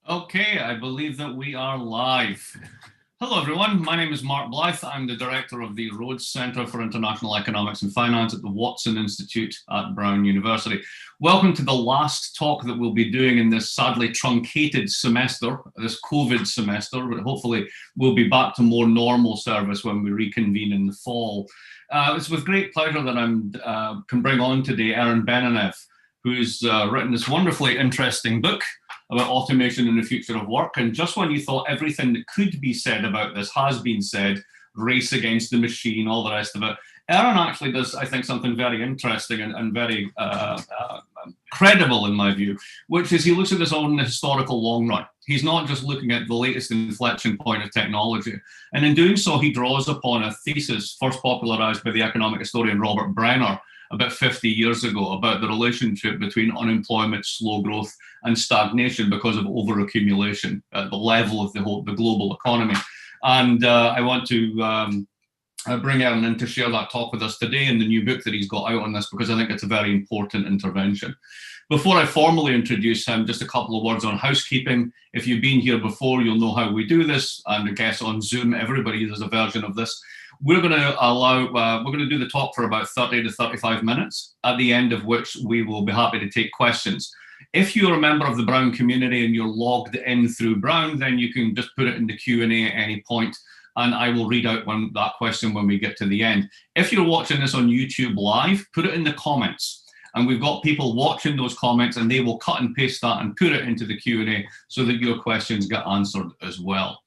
Okay, I believe that we are live. Hello, everyone. My name is Mark Blyth. I'm the director of the Rhodes Center for International Economics and Finance at the Watson Institute at Brown University. Welcome to the last talk that we'll be doing in this sadly truncated semester, this COVID semester, but hopefully we'll be back to more normal service when we reconvene in the fall. It's with great pleasure that I can bring on today Aaron Benanav, who's written this wonderfully interesting book about automation and the future of work. And just when you thought everything that could be said about this has been said, race against the machine, all the rest of it, Aaron actually does, I think, something very interesting and very credible in my view, which is he looks at this on the historical long run. He's not just looking at the latest inflection point of technology. And in doing so, he draws upon a thesis first popularized by the economic historian Robert Brenner about 50 years ago about the relationship between unemployment, slow growth, and stagnation because of overaccumulation at the level of the global economy. And I want to bring Aaron in to share that talk with us today in the new book that he's got out on this, because I think it's a very important intervention. Before I formally introduce him, just a couple of words on housekeeping. If you've been here before, you'll know how we do this. And I guess on Zoom, everybody does a version of this. We're going to do the talk for about 30 to 35 minutes, at the end of which we will be happy to take questions. If you're a member of the Brown community and you're logged in through Brown, then you can just put it in the Q&A at any point, and I will read out that question when we get to the end. If you're watching this on YouTube live, put it in the comments. And we've got people watching those comments, and they will cut and paste that and put it into the Q&A so that your questions get answered as well.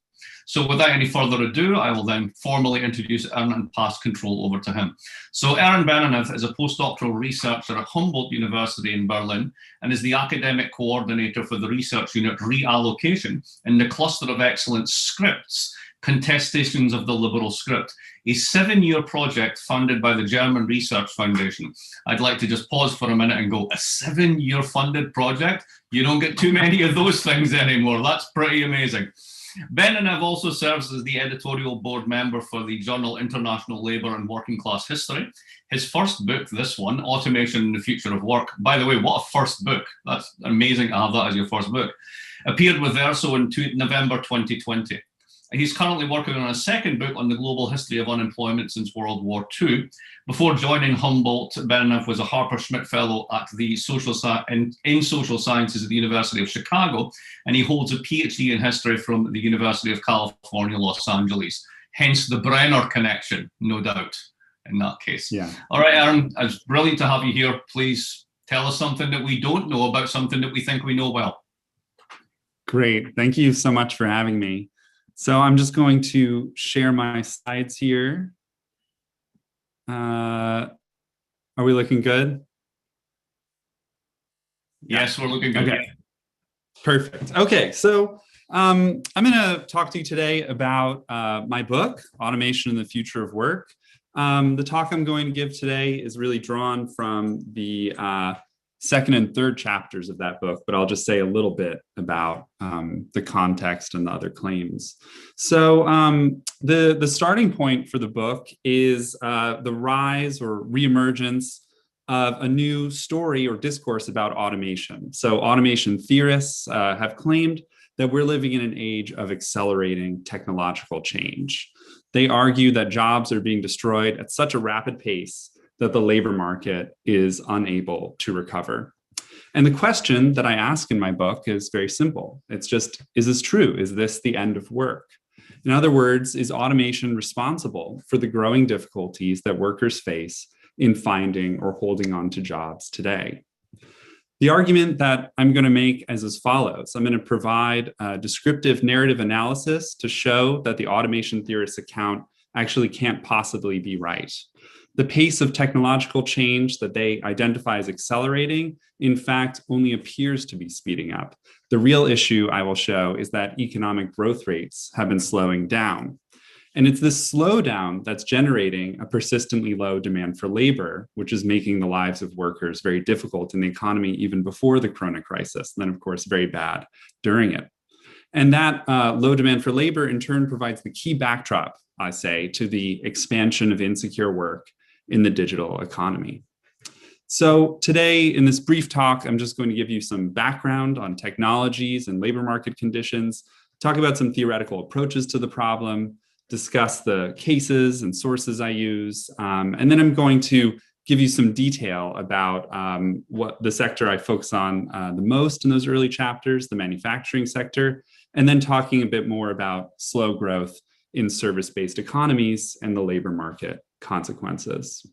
So without any further ado, I will then formally introduce Aaron and pass control over to him. So Aaron Benanav is a postdoctoral researcher at Humboldt University in Berlin and is the academic coordinator for the research unit Reallocation in the Cluster of Excellence Scripts, Contestations of the Liberal Script, a 7-year project funded by the German Research Foundation. I'd like to just pause for a minute and go, a 7-year funded project? You don't get too many of those things anymore. That's pretty amazing. Benanav also serves as the editorial board member for the journal International Labour and Working Class History. His first book, this one, Automation and the Future of Work, by the way, what a first book. That's amazing to have that as your first book, appeared with Verso in November 2020. He's currently working on a second book on the global history of unemployment since World War II. Before joining Humboldt, Benanav was a Harper Schmidt Fellow at the Social Sciences at the University of Chicago, and he holds a PhD in history from the University of California, Los Angeles. Hence the Brenner connection, no doubt, in that case. Yeah. All right, Aaron, it's brilliant to have you here. Please tell us something that we don't know about something that we think we know well. Great. Thank you so much for having me. So I'm just going to share my slides here. Are we looking good? Yes, we're looking good. Okay. Perfect. Okay, so I'm going to talk to you today about my book, Automation and the Future of Work. The talk I'm going to give today is really drawn from the second and third chapters of that book, but I'll just say a little bit about the context and the other claims. So the starting point for the book is the rise or reemergence of a new story or discourse about automation. So automation theorists have claimed that we're living in an age of accelerating technological change. They argue that jobs are being destroyed at such a rapid pace that the labor market is unable to recover. And the question that I ask in my book is very simple. It's just, is this true? Is this the end of work? In other words, is automation responsible for the growing difficulties that workers face in finding or holding on to jobs today? The argument that I'm going to make is as follows. I'm going to provide a descriptive narrative analysis to show that the automation theorist's account actually can't possibly be right. The pace of technological change that they identify as accelerating, in fact, only appears to be speeding up. The real issue I will show is that economic growth rates have been slowing down. And it's this slowdown that's generating a persistently low demand for labor, which is making the lives of workers very difficult in the economy even before the Corona crisis, and then, of course, very bad during it. And that low demand for labor, in turn, provides the key backdrop, I say, to the expansion of insecure work in the digital economy. So today in this brief talk, I'm just going to give you some background on technologies and labor market conditions, talk about some theoretical approaches to the problem, discuss the cases and sources I use, and then I'm going to give you some detail about what the sector I focus on the most in those early chapters, the manufacturing sector, and then talking a bit more about slow growth in service-based economies and the labor market consequences.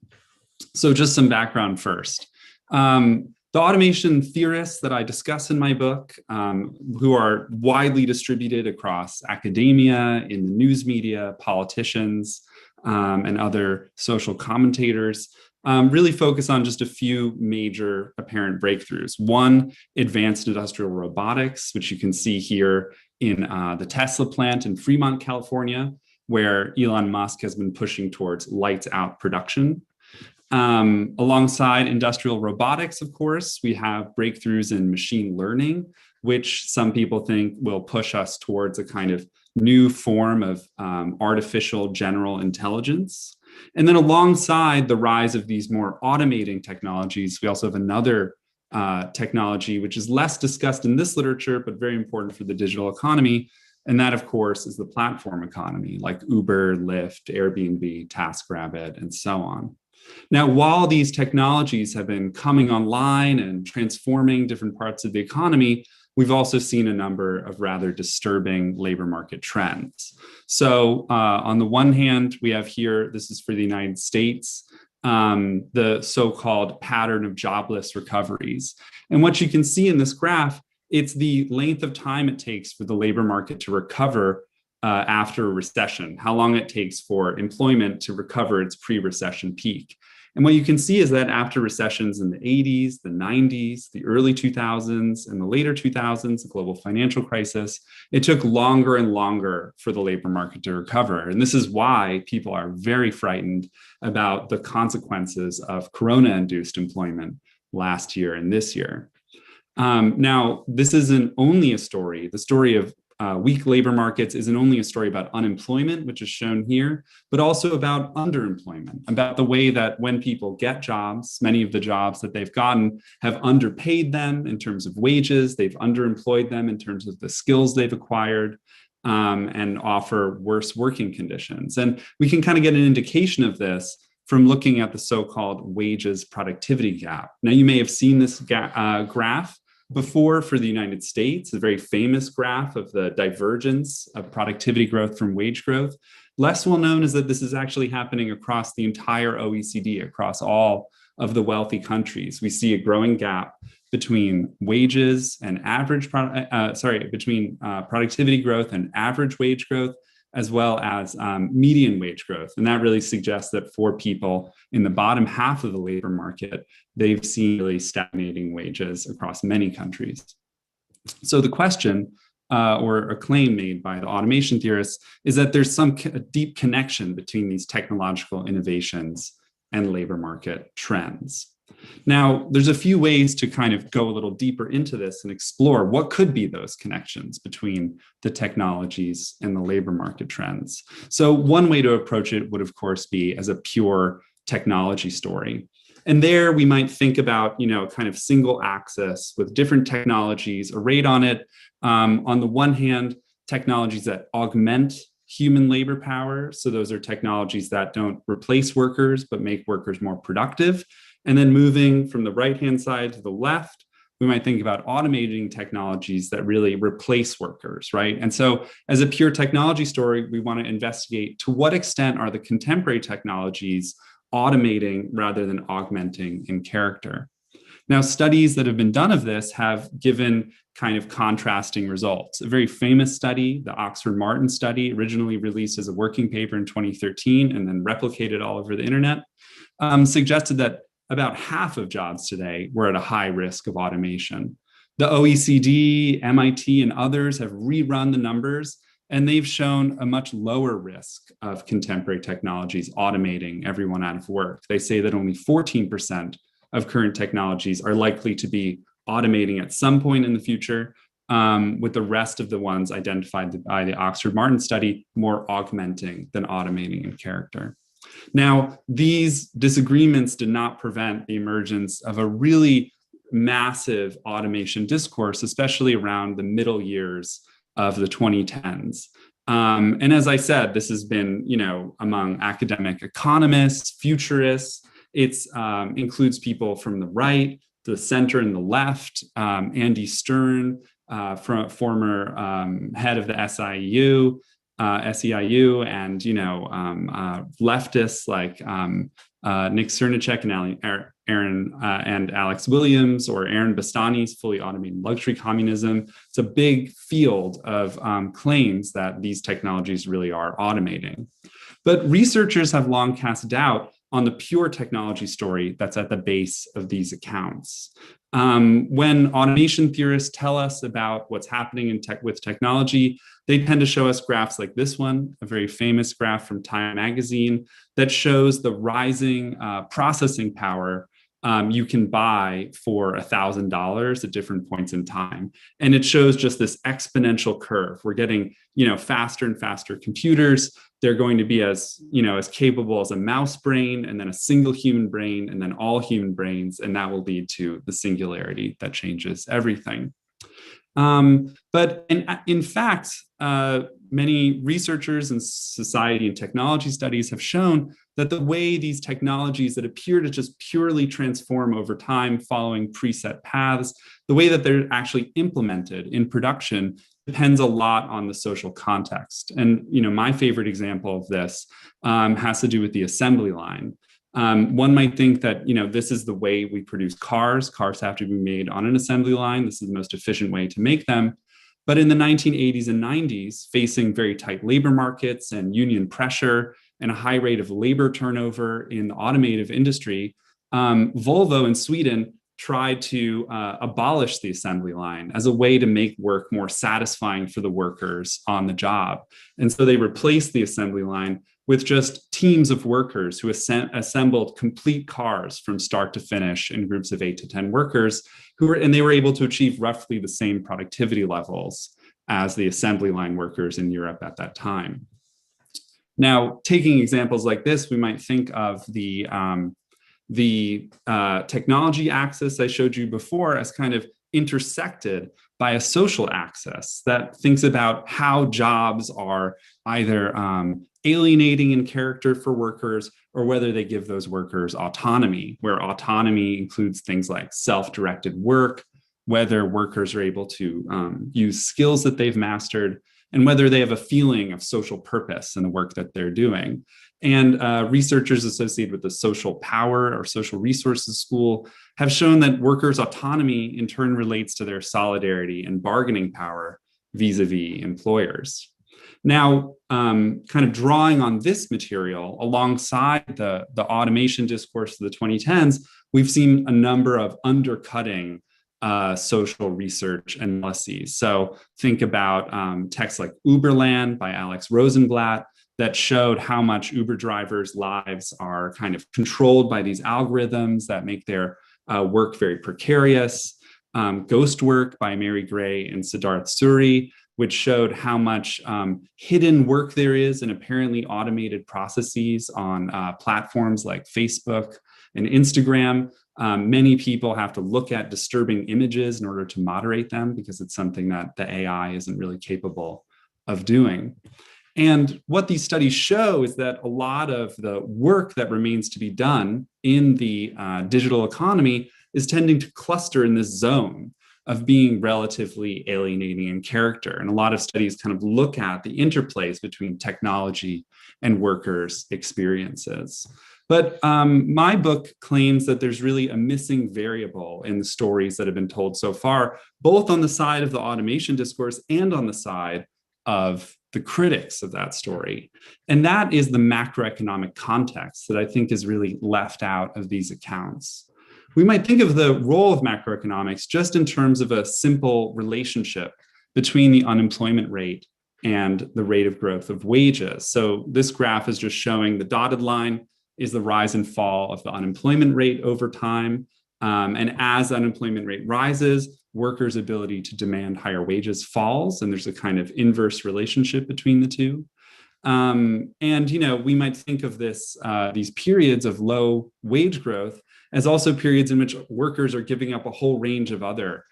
So just some background first. The automation theorists that I discuss in my book, who are widely distributed across academia, in the news media, politicians, and other social commentators, really focus on just a few major apparent breakthroughs. One, advanced industrial robotics, which you can see here in the Tesla plant in Fremont, California, where Elon Musk has been pushing towards lights out production. Alongside industrial robotics, of course, we have breakthroughs in machine learning, which some people think will push us towards a kind of new form of artificial general intelligence. And then alongside the rise of these more automating technologies, we also have another technology, which is less discussed in this literature, but very important for the digital economy. And that, of course, is the platform economy, like Uber, Lyft, Airbnb, TaskRabbit, and so on. Now, while these technologies have been coming online and transforming different parts of the economy, we've also seen a number of rather disturbing labor market trends. So on the one hand, we have here, this is for the United States, the so-called pattern of jobless recoveries. And what you can see in this graph, it's the length of time it takes for the labor market to recover after a recession, how long it takes for employment to recover its pre-recession peak. And what you can see is that after recessions in the 80s, the 90s, the early 2000s, and the later 2000s, the global financial crisis, it took longer and longer for the labor market to recover. And this is why people are very frightened about the consequences of corona-induced employment last year and this year. Now, this isn't only a story. The story of weak labor markets isn't only a story about unemployment, which is shown here, but also about underemployment, about the way that when people get jobs, many of the jobs that they've gotten have underpaid them in terms of wages, they've underemployed them in terms of the skills they've acquired, and offer worse working conditions. And we can kind of get an indication of this from looking at the so-called wages productivity gap. Now, you may have seen this graph before for the United States, a very famous graph of the divergence of productivity growth from wage growth. Less well known is that this is actually happening across the entire OECD, across all of the wealthy countries. We see a growing gap between wages and between productivity growth and average wage growth, as well as median wage growth. And that really suggests that for people in the bottom half of the labor market, they've seen really stagnating wages across many countries. So the question or a claim made by the automation theorists is that there's some deep connection between these technological innovations and labor market trends. Now, there's a few ways to kind of go a little deeper into this and explore what could be those connections between the technologies and the labor market trends. So one way to approach it would, of course, be as a pure technology story. And there we might think about, kind of single axis with different technologies arrayed on it. On the one hand, technologies that augment human labor power. So those are technologies that don't replace workers, but make workers more productive. And then moving from the right-hand side to the left, we might think about automating technologies that really replace workers, right? And so as a pure technology story, we want to investigate to what extent are the contemporary technologies automating rather than augmenting in character. Now, studies that have been done of this have given kind of contrasting results. A very famous study, the Oxford-Martin study, originally released as a working paper in 2013 and then replicated all over the internet, suggested that about half of jobs today were at a high risk of automation. The OECD, MIT, and others have rerun the numbers, and they've shown a much lower risk of contemporary technologies automating everyone out of work. They say that only 14% of current technologies are likely to be automating at some point in the future, with the rest of the ones identified by the Oxford-Martin study more augmenting than automating in character. Now, these disagreements did not prevent the emergence of a really massive automation discourse, especially around the middle years of the 2010s. And as I said, this has been, among academic economists, futurists. It includes people from the right, the center, and the left. Andy Stern, former head of the SEIU, and leftists like Nick Cernicek and Aaron and Alex Williams, or Aaron Bastani's fully automated luxury communism. It's a big field of claims that these technologies really are automating. But researchers have long cast doubt on the pure technology story that's at the base of these accounts. When automation theorists tell us about what's happening with technology, they tend to show us graphs like this one, a very famous graph from Time magazine that shows the rising processing power you can buy for $1,000 at different points in time. And it shows just this exponential curve. We're getting, faster and faster computers. They're going to be as capable as a mouse brain, and then a single human brain, and then all human brains. And that will lead to the singularity that changes everything. But in fact, many researchers in society and technology studies have shown that the way these technologies that appear to just purely transform over time following preset paths, the way that they're actually implemented in production depends a lot on the social context. And my favorite example of this has to do with the assembly line. One might think that this is the way we produce cars. Cars have to be made on an assembly line. This is the most efficient way to make them. But in the 1980s and 90s, facing very tight labor markets and union pressure and a high rate of labor turnover in the automotive industry, Volvo in Sweden tried to abolish the assembly line as a way to make work more satisfying for the workers on the job. And so they replaced the assembly line with just teams of workers who assembled complete cars from start to finish in groups of 8 to 10 workers, and they were able to achieve roughly the same productivity levels as the assembly line workers in Europe at that time. Now, taking examples like this, we might think of the technology axis I showed you before as kind of intersected by a social axis that thinks about how jobs are either alienating in character for workers, or whether they give those workers autonomy, where autonomy includes things like self-directed work, whether workers are able to use skills that they've mastered, and whether they have a feeling of social purpose in the work that they're doing. And researchers associated with the social power or social resources school have shown that workers' autonomy in turn relates to their solidarity and bargaining power vis-a-vis employers. Now, kind of drawing on this material alongside the automation discourse of the 2010s, we've seen a number of undercutting social research analyses. So think about texts like Uberland by Alex Rosenblatt that showed how much Uber drivers' lives are kind of controlled by these algorithms that make their work very precarious. Ghost Work by Mary Gray and Siddharth Suri, which showed how much hidden work there is in apparently automated processes on platforms like Facebook and Instagram. Many people have to look at disturbing images in order to moderate them because it's something that the AI isn't really capable of doing. And what these studies show is that a lot of the work that remains to be done in the digital economy is tending to cluster in this zone of being relatively alienating in character. And a lot of studies kind of look at the interplays between technology and workers' experiences. But my book claims that there's really a missing variable in the stories that have been told so far, both on the side of the automation discourse and on the side of the critics of that story. And that is the macroeconomic context that I think is really left out of these accounts. We might think of the role of macroeconomics just in terms of a simple relationship between the unemployment rate and the rate of growth of wages. So this graph is just showing the dotted line is the rise and fall of the unemployment rate over time. And as the unemployment rate rises, workers' ability to demand higher wages falls, and there's a kind of inverse relationship between the two. And we might think of these periods of low wage growth as also periods in which workers are giving up a whole range of other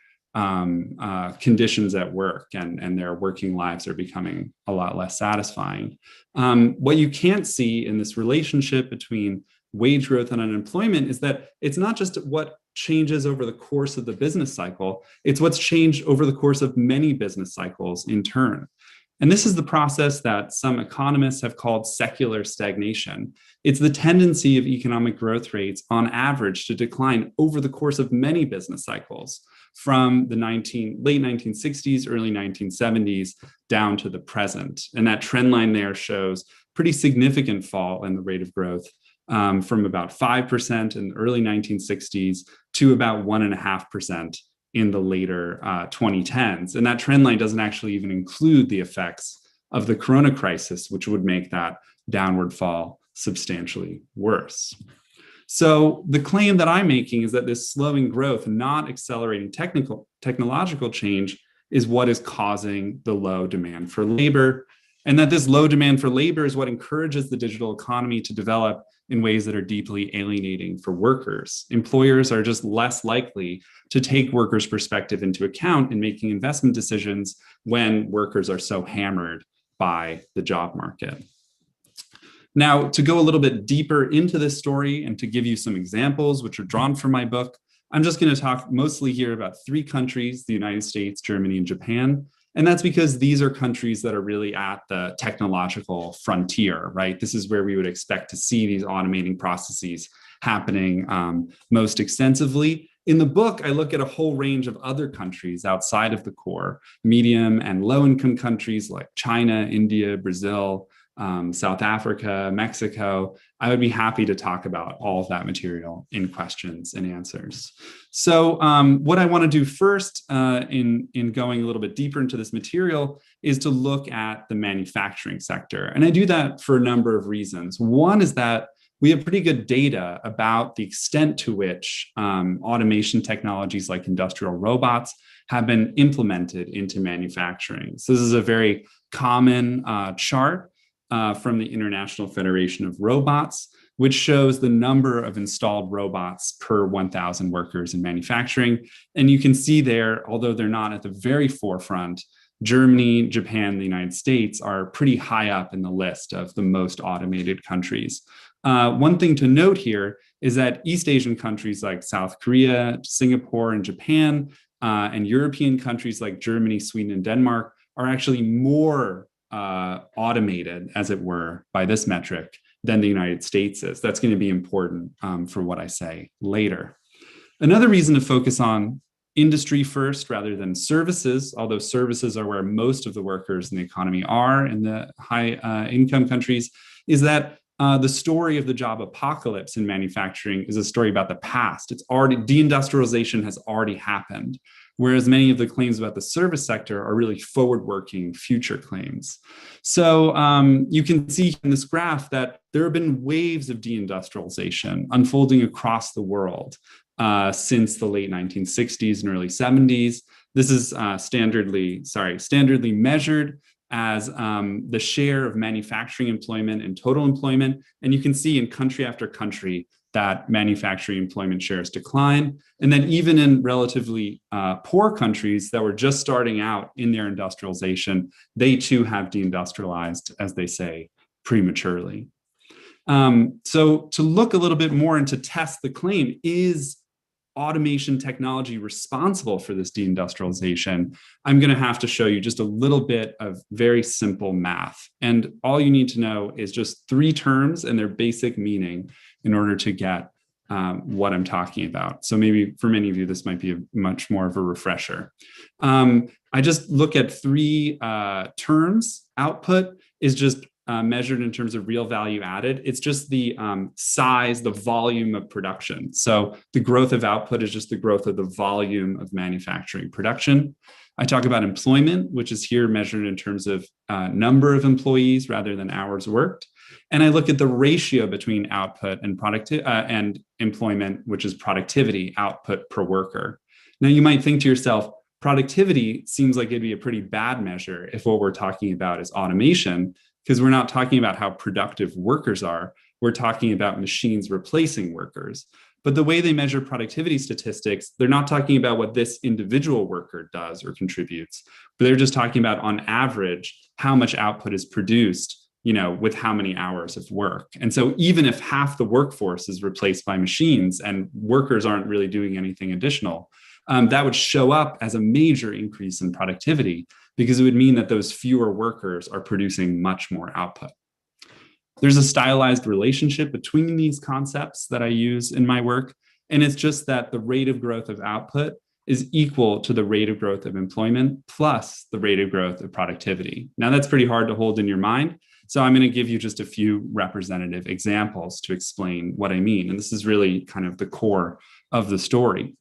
conditions at work, and their working lives are becoming a lot less satisfying. What you can't see in this relationship between wage growth and unemployment is that it's not just what changes over the course of the business cycle, it's what's changed over the course of many business cycles in turn. And this is the process that some economists have called secular stagnation. It's the tendency of economic growth rates on average to decline over the course of many business cycles, from the late 1960s, early 1970s down to the present. And that trend line there shows pretty significant fall in the rate of growth, from about 5% in the early 1960s to about 1.5% in the later 2010s. And that trend line doesn't actually even include the effects of the corona crisis, which would make that downward fall substantially worse. So the claim that I'm making is that this slowing growth, not accelerating technological change, is what is causing the low demand for labor, and that this low demand for labor is what encourages the digital economy to develop in ways that are deeply alienating for workers. Employers are just less likely to take workers' perspective into account in making investment decisions when workers are so hammered by the job market. Now, to go a little bit deeper into this story and to give you some examples which are drawn from my book, I'm just going to talk mostly here about 3 countries: the United States, Germany, and Japan. And that's because these are countries that are really at the technological frontier, right? This is where we would expect to see these automating processes happening most extensively. In the book, I look at a whole range of other countries outside of the core, medium and low-income countries like China, India, Brazil, South Africa, Mexico. I would be happy to talk about all of that material in questions and answers. So what I want to do first in going a little bit deeper into this material is to look at the manufacturing sector. And I do that for a number of reasons. One is that we have pretty good data about the extent to which automation technologies like industrial robots have been implemented into manufacturing. So this is a very common chart from the International Federation of Robots, which shows the number of installed robots per 1,000 workers in manufacturing. And you can see there, although they're not at the very forefront, Germany, Japan, the United States are pretty high up in the list of the most automated countries. One thing to note here is that East Asian countries like South Korea, Singapore, and Japan, and European countries like Germany, Sweden, and Denmark are actually more automated, as it were, by this metric than the United States is. That's going to be important for what I say later. Another reason to focus on industry first rather than services, although services are where most of the workers in the economy are in the high income countries, is that the story of the job apocalypse in manufacturing is a story about the past. It's already, deindustrialization has already happened, whereas many of the claims about the service sector are really forward-working future claims. So you can see in this graph that there have been waves of deindustrialization unfolding across the world since the late 1960s and early 70s. This is standardly measured as the share of manufacturing employment and total employment. And you can see in country after country that manufacturing employment shares decline. And then even in relatively poor countries that were just starting out in their industrialization, they too have deindustrialized, as they say, prematurely. So to look a little bit more and to test the claim, is automation technology responsible for this deindustrialization? I'm going to have to show you just a little bit of very simple math. And all you need to know is just 3 terms and their basic meaning in order to get what I'm talking about. So maybe for many of you, this might be much more of a refresher. I just look at 3 terms. Output is just measured in terms of real value added. It's just the size, the volume of production. So the growth of output is just the growth of the volume of manufacturing production. I talk about employment, which is here measured in terms of number of employees rather than hours worked. And I look at the ratio between output and and employment, which is productivity, output per worker. Now you might think to yourself, productivity seems like it'd be a pretty bad measure if what we're talking about is automation. because we're not talking about how productive workers are. We're talking about machines replacing workers. But the way they measure productivity statistics, they're not talking about what this individual worker does or contributes, but they're just talking about, on average, how much output is produced, with how many hours of work. And so even if half the workforce is replaced by machines and workers aren't really doing anything additional, that would show up as a major increase in productivity, because it would mean that those fewer workers are producing much more output. There's a stylized relationship between these concepts that I use in my work, and it's just that the rate of growth of output is equal to the rate of growth of employment plus the rate of growth of productivity. Now, that's pretty hard to hold in your mind, so I'm going to give you just a few representative examples to explain what I mean, and this is really kind of the core of the story.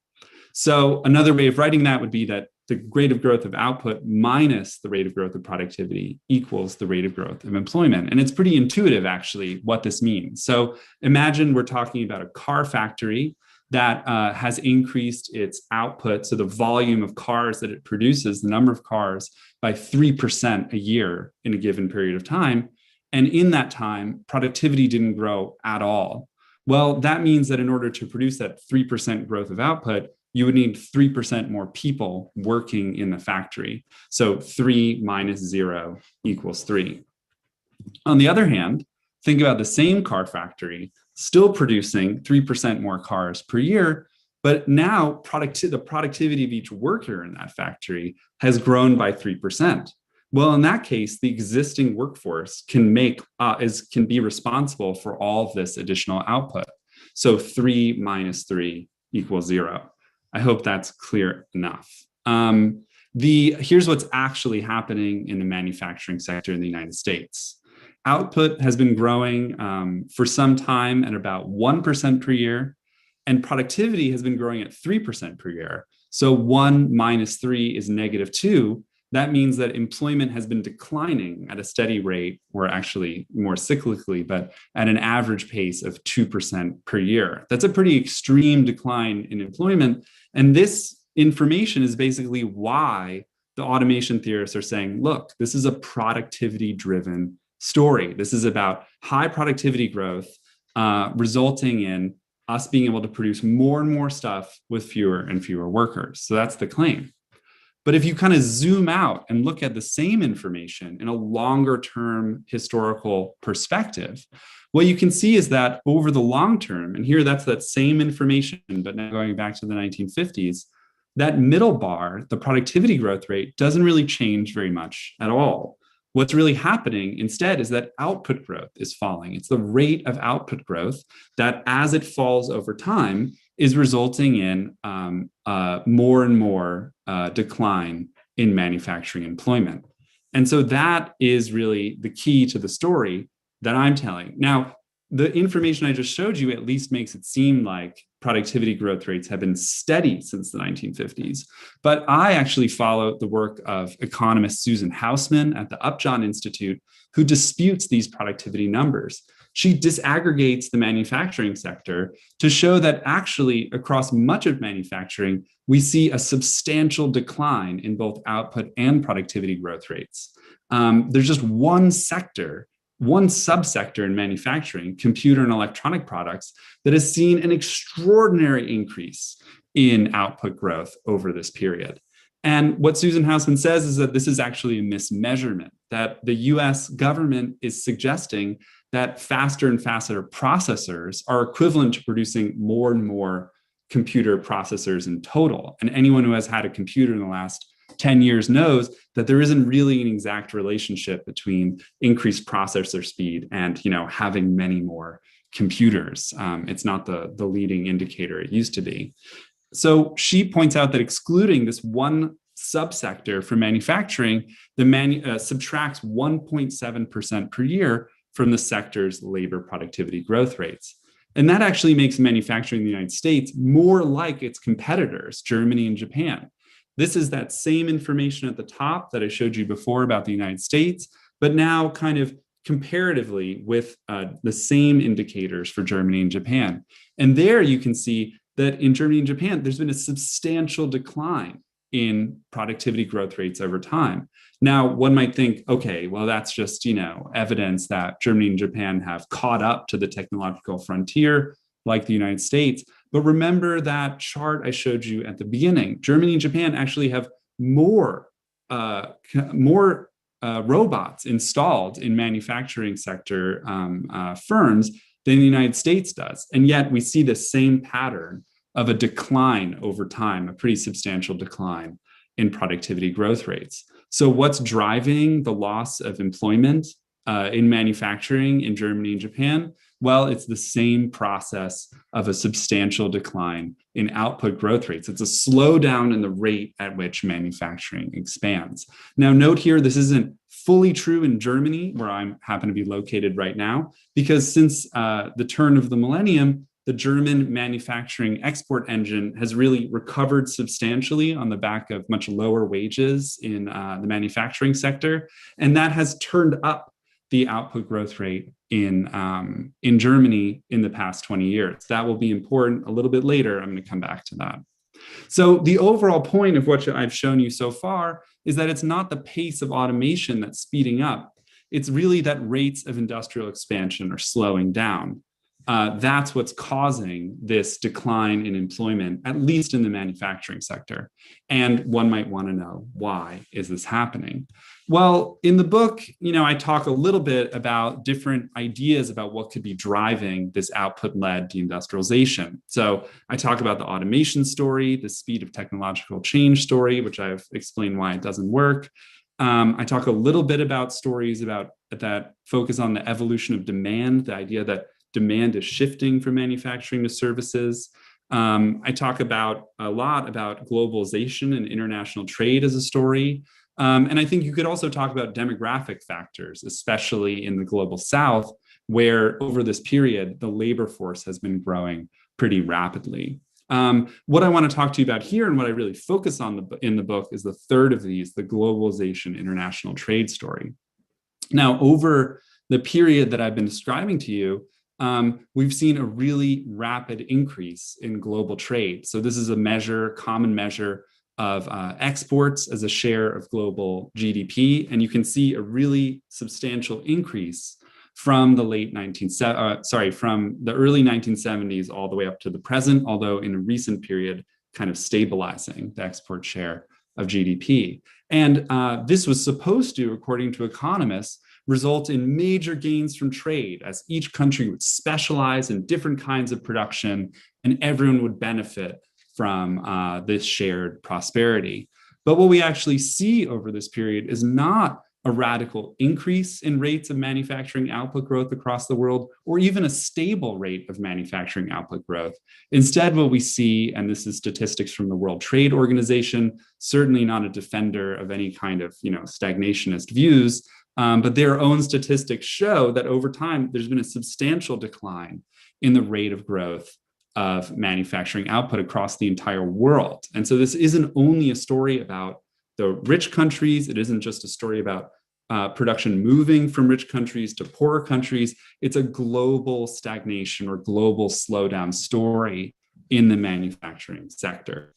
So another way of writing that would be that the rate of growth of output minus the rate of growth of productivity equals the rate of growth of employment. And it's pretty intuitive, actually, what this means. So imagine we're talking about a car factory that has increased its output, so the volume of cars that it produces, the number of cars, by 3% a year in a given period of time. And in that time, productivity didn't grow at all. Well, that means that in order to produce that 3% growth of output, you would need 3% more people working in the factory. So 3 minus 0 equals 3. On the other hand, think about the same car factory still producing 3% more cars per year, but now the productivity of each worker in that factory has grown by 3%. Well, in that case, the existing workforce can be responsible for all of this additional output. So 3 minus 3 equals 0. I hope that's clear enough. Here's what's actually happening in the manufacturing sector in the United States. Output has been growing for some time at about 1% per year, and productivity has been growing at 3% per year. So 1 minus 3 is negative 2. That means that employment has been declining at a steady rate, or actually more cyclically, but at an average pace of 2% per year. That's a pretty extreme decline in employment. And this information is basically why the automation theorists are saying, look, this is a productivity-driven story. This is about high productivity growth resulting in us being able to produce more and more stuff with fewer and fewer workers. So that's the claim. But if you kind of zoom out and look at the same information in a longer term historical perspective, what you can see is that over the long term, and here that's that same information, but now going back to the 1950s, that middle bar, the productivity growth rate, doesn't really change very much at all. What's really happening instead is that output growth is falling. It's the rate of output growth that, as it falls over time, is resulting in more and more decline in manufacturing employment. And so that is really the key to the story that I'm telling. Now, the information I just showed you at least makes it seem like productivity growth rates have been steady since the 1950s. But I actually follow the work of economist Susan Hausman at the Upjohn Institute, who disputes these productivity numbers. She disaggregates the manufacturing sector to show that actually across much of manufacturing, we see a substantial decline in both output and productivity growth rates. There's just one sector, one subsector in manufacturing, computer and electronic products, that has seen an extraordinary increase in output growth over this period. And what Susan Hausman says is that this is actually a mismeasurement, that the US government is suggesting that faster and faster processors are equivalent to producing more and more computer processors in total. And anyone who has had a computer in the last 10 years knows that there isn't really an exact relationship between increased processor speed and, having many more computers. It's not the leading indicator it used to be. So she points out that excluding this one subsector from manufacturing, subtracts 1.7% per year from the sector's labor productivity growth rates. And that actually makes manufacturing in the United States more like its competitors, Germany and Japan. This is that same information at the top that I showed you before about the United States, but now kind of comparatively with the same indicators for Germany and Japan. And there you can see that in Germany and Japan, there's been a substantial decline in productivity growth rates over time. Now, one might think, okay, well, that's just, evidence that Germany and Japan have caught up to the technological frontier like the United States. But remember that chart I showed you at the beginning. Germany and Japan actually have more robots installed in manufacturing sector firms than the United States does. And yet we see the same pattern of a decline over time, a pretty substantial decline in productivity growth rates. So what's driving the loss of employment in manufacturing in Germany and Japan? Well, it's the same process of a substantial decline in output growth rates. It's a slowdown in the rate at which manufacturing expands. Now, note here, this isn't fully true in Germany, where I happen to be located right now, because since the turn of the millennium, the German manufacturing export engine has really recovered substantially on the back of much lower wages in the manufacturing sector. And that has turned up the output growth rate in Germany in the past 20 years. That will be important a little bit later. I'm going to come back to that. So the overall point of what I've shown you so far is that it's not the pace of automation that's speeding up. It's really that rates of industrial expansion are slowing down. That's what's causing this decline in employment, at least in the manufacturing sector. And one might want to know, why is this happening? Well, in the book, I talk a little bit about different ideas about what could be driving this output-led deindustrialization. So I talk about the automation story, the speed of technological change story, which I've explained why it doesn't work. I talk a little bit about stories that focus on the evolution of demand, the idea that demand is shifting from manufacturing to services. I talk a lot about globalization and international trade as a story. And I think you could also talk about demographic factors, especially in the global South, where over this period, the labor force has been growing pretty rapidly. What I want to talk to you about here and what I really focus on in the book is the third of these, the globalization international trade story. Now, over the period that I've been describing to you, we've seen a really rapid increase in global trade. So this is a common measure of exports as a share of global GDP. And you can see a really substantial increase from the from the early 1970s all the way up to the present, although in a recent period, kind of stabilizing the export share of GDP. And this was supposed to, according to economists, result in major gains from trade as each country would specialize in different kinds of production and everyone would benefit from this shared prosperity. But what we actually see over this period is not a radical increase in rates of manufacturing output growth across the world, or even a stable rate of manufacturing output growth. Instead, what we see, and this is statistics from the World Trade Organization, certainly not a defender of any kind of stagnationist views, but their own statistics show that over time, there's been a substantial decline in the rate of growth of manufacturing output across the entire world. And so this isn't only a story about the rich countries. It isn't just a story about production moving from rich countries to poorer countries. It's a global stagnation or global slowdown story in the manufacturing sector.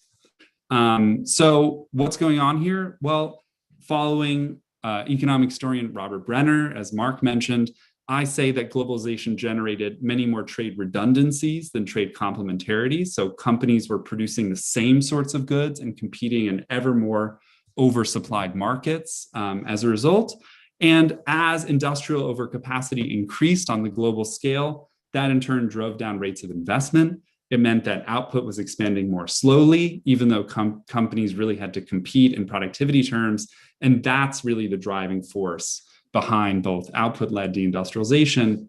So what's going on here? Well, following economic historian Robert Brenner, as Mark mentioned, I say that globalization generated many more trade redundancies than trade complementarities. So companies were producing the same sorts of goods and competing in ever more oversupplied markets as a result. And as industrial overcapacity increased on the global scale, that in turn drove down rates of investment. It meant that output was expanding more slowly, even though companies really had to compete in productivity terms. And that's really the driving force behind both output-led deindustrialization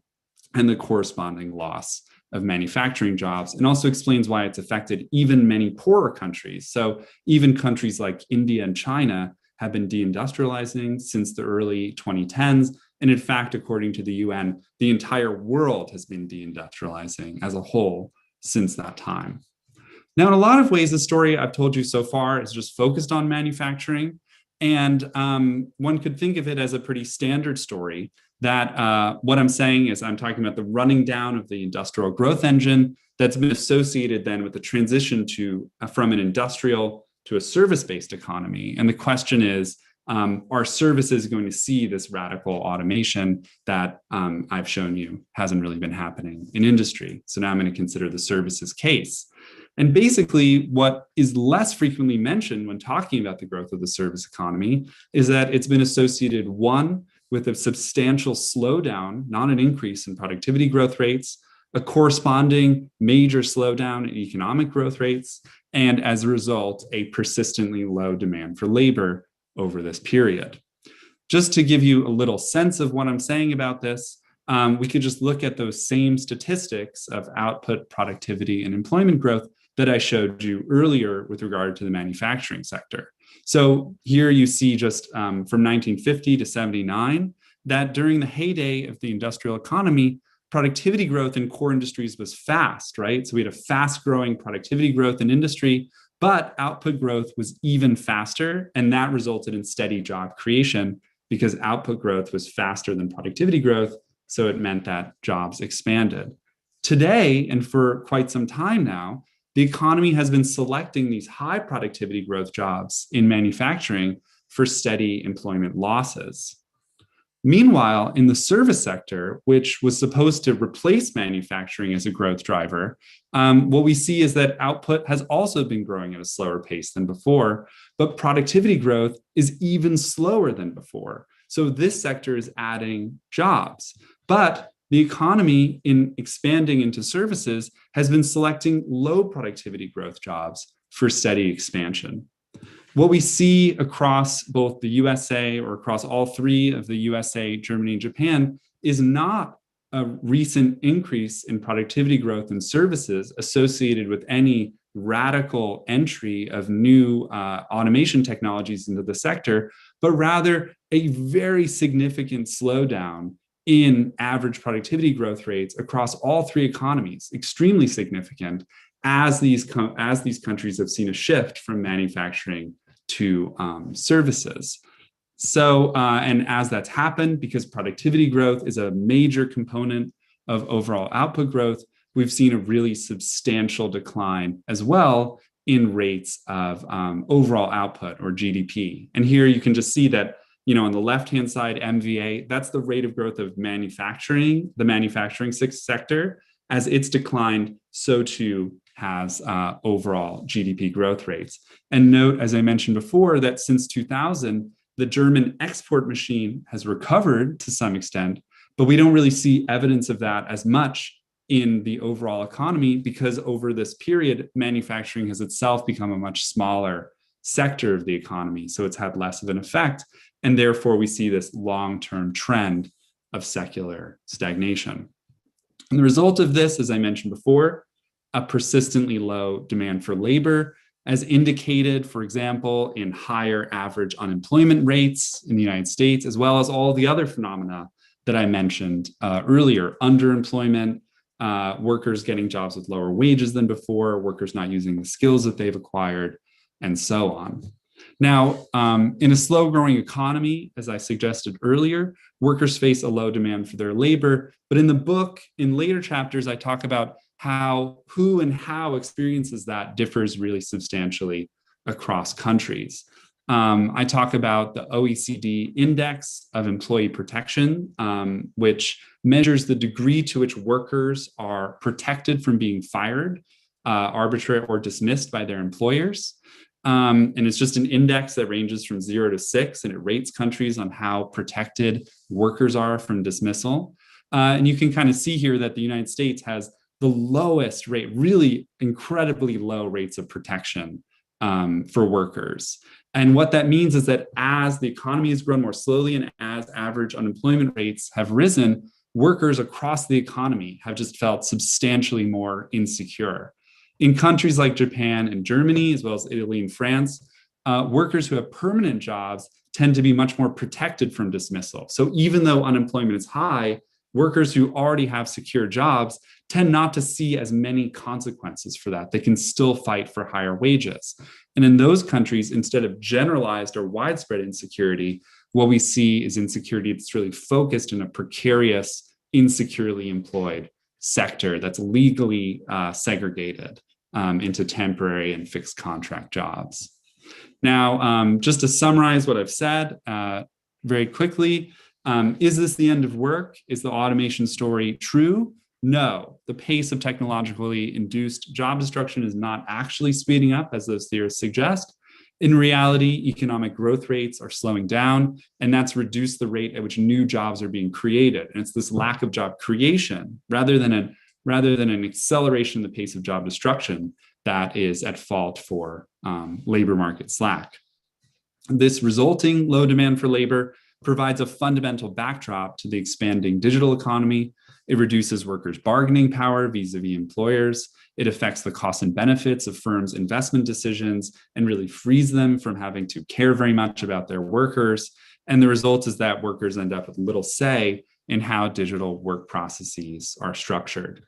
and the corresponding loss of manufacturing jobs, and also explains why it's affected even many poorer countries. So even countries like India and China have been deindustrializing since the early 2010s. And in fact, according to the UN, the entire world has been deindustrializing as a whole since that time. Now, in a lot of ways, the story I've told you so far is just focused on manufacturing. And one could think of it as a pretty standard story that what I'm saying is I'm talking about the running down of the industrial growth engine that's been associated then with the transition from an industrial to a service-based economy. And the question is, are services going to see this radical automation that I've shown you hasn't really been happening in industry? So now I'm going to consider the services case. And basically, what is less frequently mentioned when talking about the growth of the service economy is that it's been associated, one, with a substantial slowdown, not an increase in productivity growth rates, a corresponding major slowdown in economic growth rates, and as a result, a persistently low demand for labor over this period. Just to give you a little sense of what I'm saying about this, we could just look at those same statistics of output, productivity, and employment growth that I showed you earlier with regard to the manufacturing sector. So here you see just from 1950 to 79, that during the heyday of the industrial economy, productivity growth in core industries was fast, right? So we had a fast growing productivity growth in industry, but output growth was even faster. And that resulted in steady job creation because output growth was faster than productivity growth. So it meant that jobs expanded. Today, and for quite some time now, the economy has been selecting these high productivity growth jobs in manufacturing for steady employment losses. Meanwhile, in the service sector, which was supposed to replace manufacturing as a growth driver, what we see is that output has also been growing at a slower pace than before, but productivity growth is even slower than before. So this sector is adding jobs, but the economy in expanding into services has been selecting low productivity growth jobs for steady expansion. What we see across both the USA or across all three of the USA, Germany, and Japan is not a recent increase in productivity growth in services associated with any radical entry of new automation technologies into the sector, but rather a very significant slowdown in average productivity growth rates across all three economies, extremely significant as these countries have seen a shift from manufacturing to services. So, and as that's happened, because productivity growth is a major component of overall output growth, we've seen a really substantial decline as well in rates of overall output or GDP. And here you can just see that, on the left-hand side, MVA, that's the rate of growth of manufacturing, the manufacturing sector. As it's declined, so too has overall GDP growth rates. And note, as I mentioned before, that since 2000, the German export machine has recovered to some extent, but we don't really see evidence of that as much in the overall economy because over this period, manufacturing has itself become a much smaller sector of the economy. So it's had less of an effect. And therefore, we see this long-term trend of secular stagnation. And the result of this, as I mentioned before, a persistently low demand for labor, as indicated, for example, in higher average unemployment rates in the United States, as well as all the other phenomena that I mentioned earlier, underemployment, workers getting jobs with lower wages than before, workers not using the skills that they've acquired, and so on. Now, in a slow-growing economy, as I suggested earlier, workers face a low demand for their labor. But in the book, in later chapters, I talk about who and how experiences that differs really substantially across countries. I talk about the OECD Index of Employee Protection, which measures the degree to which workers are protected from being fired, arbitrary or dismissed by their employers. And it's just an index that ranges from 0 to 6, and it rates countries on how protected workers are from dismissal. And you can kind of see here that the United States has the lowest rate, really incredibly low rates of protection for workers. And what that means is that as the economy has grown more slowly and as average unemployment rates have risen, workers across the economy have just felt substantially more insecure. In countries like Japan and Germany, as well as Italy and France, workers who have permanent jobs tend to be much more protected from dismissal. So even though unemployment is high, workers who already have secure jobs tend not to see as many consequences for that. They can still fight for higher wages. And in those countries, instead of generalized or widespread insecurity, what we see is insecurity that's really focused in a precarious, insecurely employed sector that's legally segregated into temporary and fixed contract jobs. Now, just to summarize what I've said very quickly, is this the end of work? Is the automation story true? No, the pace of technologically induced job destruction is not actually speeding up, as those theorists suggest. In reality, economic growth rates are slowing down, and that's reduced the rate at which new jobs are being created. And it's this lack of job creation rather than an acceleration in the pace of job destruction that is at fault for labor market slack. This resulting low demand for labor provides a fundamental backdrop to the expanding digital economy. It reduces workers' bargaining power vis-a-vis employers. It affects the costs and benefits of firms' investment decisions and really frees them from having to care very much about their workers. And the result is that workers end up with little say in how digital work processes are structured.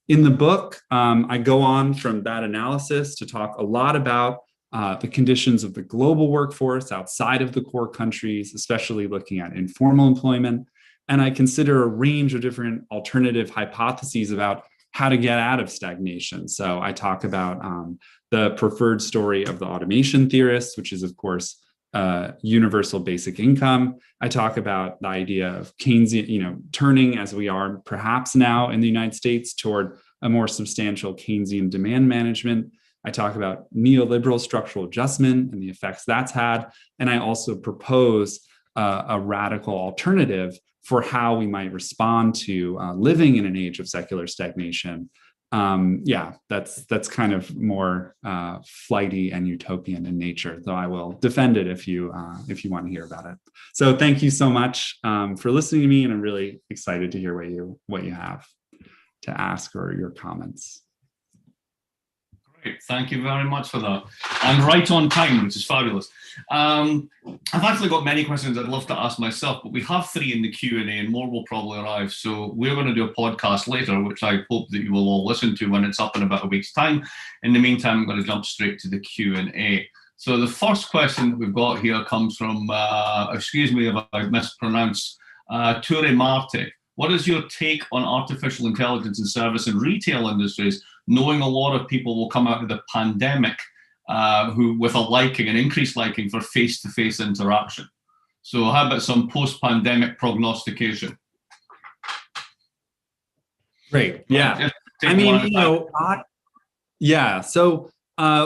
In the book, I go on from that analysis to talk a lot about the conditions of the global workforce outside of the core countries, especially looking at informal employment. And I consider a range of different alternative hypotheses about how to get out of stagnation. So I talk about the preferred story of the automation theorists, which is, of course, universal basic income. I talk about the idea of Keynesian, turning as we are perhaps now in the United States toward a more substantial Keynesian demand management. I talk about neoliberal structural adjustment and the effects that's had. And I also propose a radical alternative for how we might respond to living in an age of secular stagnation. That's kind of more flighty and utopian in nature, though I will defend it if you want to hear about it. So thank you so much for listening to me, and I'm really excited to hear what you have to ask or your comments. Great, thank you very much for that. I'm right on time, which is fabulous. I've actually got many questions I'd love to ask myself, but we have 3 in the Q&A and more will probably arrive. So we're going to do a podcast later, which I hope that you will all listen to when it's up in about a week's time. In the meantime, I'm going to jump straight to the Q&A. So the first question we've got here comes from, excuse me if I mispronounce, Ture Marte. What is your take on artificial intelligence in service and retail industries, knowing a lot of people will come out of the pandemic who with an increased liking for face-to-face interaction? So how about some post-pandemic prognostication? Great. Yeah. I mean, So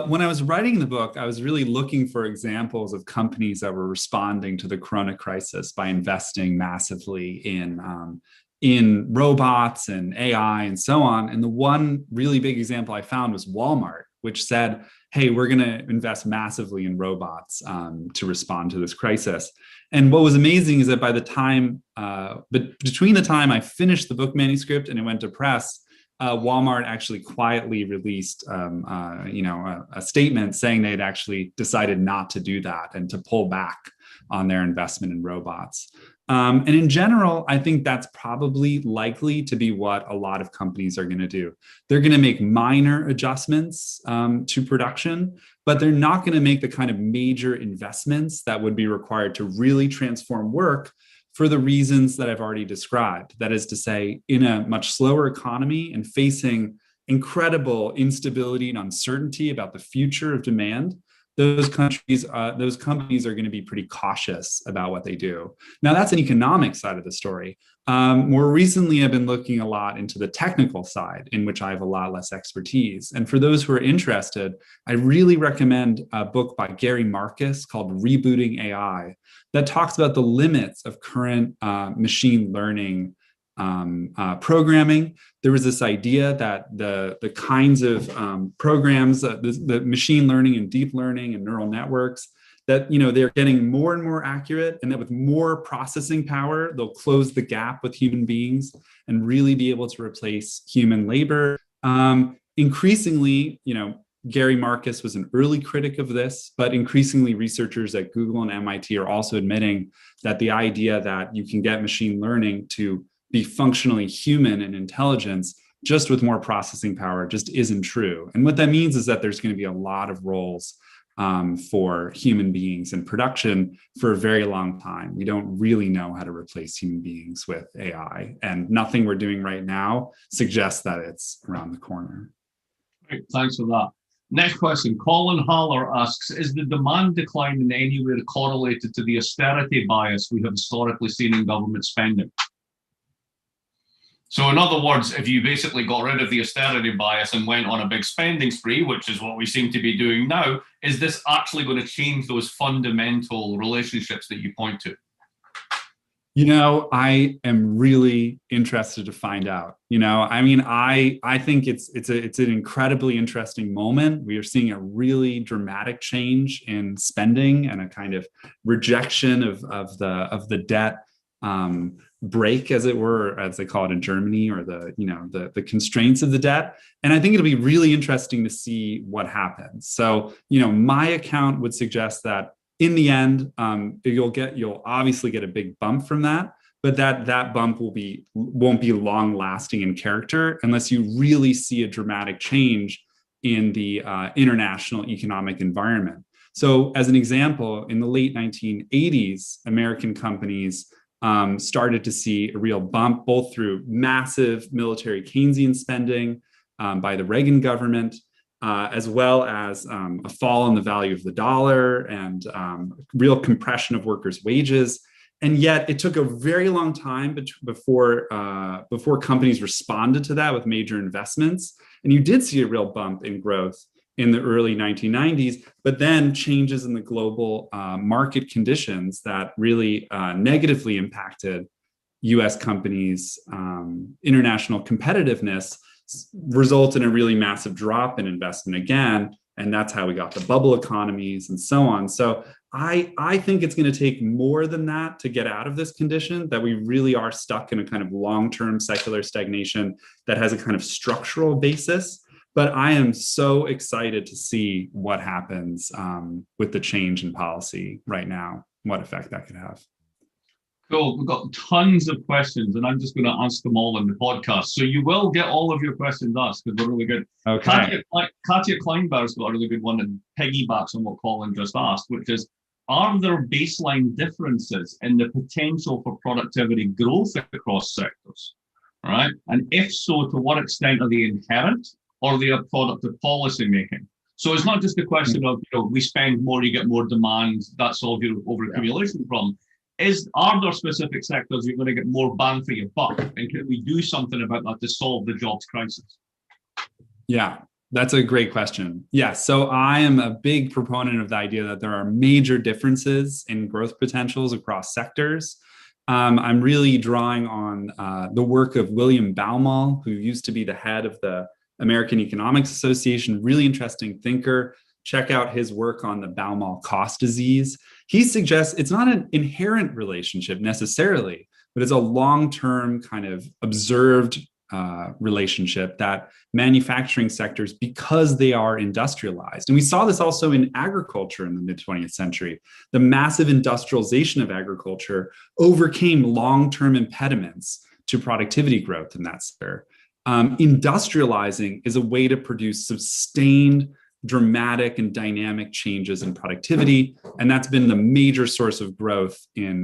when I was writing the book, I was really looking for examples of companies that were responding to the Corona crisis by investing massively in robots and AI and so on. And the one really big example I found was Walmart, which said, hey, we're going to invest massively in robots to respond to this crisis. And what was amazing is that by the time, between the time I finished the book manuscript and it went to press, Walmart actually quietly released a statement saying they had actually decided not to do that and to pull back on their investment in robots. And in general, I think that's probably likely to be what a lot of companies are going to do. They're going to make minor adjustments to production, but they're not going to make the kind of major investments that would be required to really transform work for the reasons that I've already described. That is to say, in a much slower economy and facing incredible instability and uncertainty about the future of demand, those companies are going to be pretty cautious about what they do. Now, that's an economic side of the story. More recently, I've been looking a lot into the technical side, in which I have a lot less expertise. And for those who are interested, I really recommend a book by Gary Marcus called Rebooting AI that talks about the limits of current machine learning programming. There was this idea that the kinds of programs, the machine learning and deep learning and neural networks, that they're getting more and more accurate, and that with more processing power, they'll close the gap with human beings and really be able to replace human labor. Increasingly, Gary Marcus was an early critic of this, but increasingly researchers at Google and MIT are also admitting that the idea that you can get machine learning to be functionally human in intelligence just with more processing power just isn't true. And what that means is that there's going to be a lot of roles for human beings in production for a very long time. We don't really know how to replace human beings with AI, and nothing we're doing right now suggests that it's around the corner. Great, thanks for that. Next question. Colin Haller asks, is the demand decline in any way correlated to the austerity bias we have historically seen in government spending? So in other words, if you basically got rid of the austerity bias and went on a big spending spree, which is what we seem to be doing now, is this actually going to change those fundamental relationships that you point to? You know, I am really interested to find out. You know, I mean, I think it's an incredibly interesting moment. We are seeing a really dramatic change in spending and a kind of rejection of the debt break, as it were, as they call it in Germany, or the constraints of the debt. And I think it'll be really interesting to see what happens. So, you know, my account would suggest that in the end, you'll obviously get a big bump from that, but that bump won't be long lasting in character unless you really see a dramatic change in the international economic environment. So, as an example, in the late 1980s, American companies started to see a real bump, both through massive military Keynesian spending by the Reagan government, as well as a fall in the value of the dollar and real compression of workers' wages. And yet it took a very long time before companies responded to that with major investments. And you did see a real bump in growth in the early 1990s, but then changes in the global market conditions that really negatively impacted US companies' international competitiveness result in a really massive drop in investment again. And that's how we got the bubble economies and so on. So I think it's going to take more than that to get out of this condition, that we really are stuck in a kind of long-term secular stagnation that has a kind of structural basis. But I am so excited to see what happens with the change in policy right now, what effect that could have. Cool. We've got tons of questions, and I'm just going to ask them all in the podcast. So you will get all of your questions asked because they're really good. Okay. Katja Kleinberg's got a really good one and piggybacks on what Colin just asked, which is, are there baseline differences in the potential for productivity growth across sectors? All right. And if so, to what extent are they inherent or are they a product of policy making? So it's not just a question of, we spend more, you get more demand, that solves your overaccumulation problem. Are there specific sectors you're going to get more bang for your buck? And can we do something about that to solve the jobs crisis? Yeah, that's a great question. Yeah, so I am a big proponent of the idea that there are major differences in growth potentials across sectors. I'm really drawing on the work of William Baumol, who used to be the head of the American Economics Association, really interesting thinker. Check out his work on the Baumol cost disease. He suggests it's not an inherent relationship necessarily, but it's a long-term kind of observed relationship that manufacturing sectors, because they are industrialized. And we saw this also in agriculture in the mid-20th century. The massive industrialization of agriculture overcame long-term impediments to productivity growth in that sphere. Industrializing is a way to produce sustained, dramatic and dynamic changes in productivity. And that's been the major source of growth in